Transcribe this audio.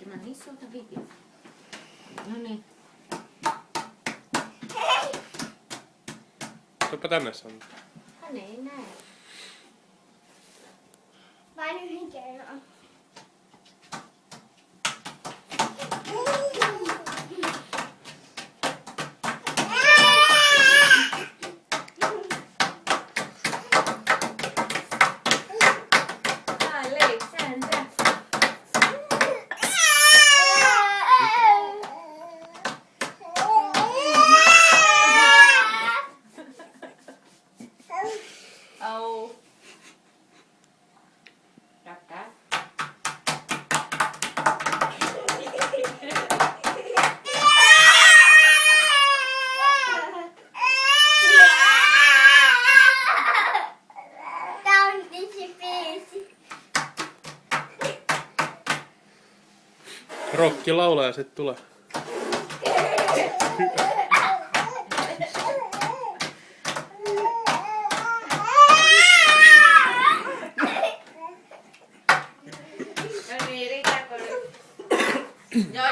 No niin, sulta video. No niin. Tuoppa tänne Santa. Hän ei näe. Vain yhden kerran. Au. Rakkaat. Tää on biisi. Rokki laulaa ja sit tulee. No niin, riittääkö nyt? Joo,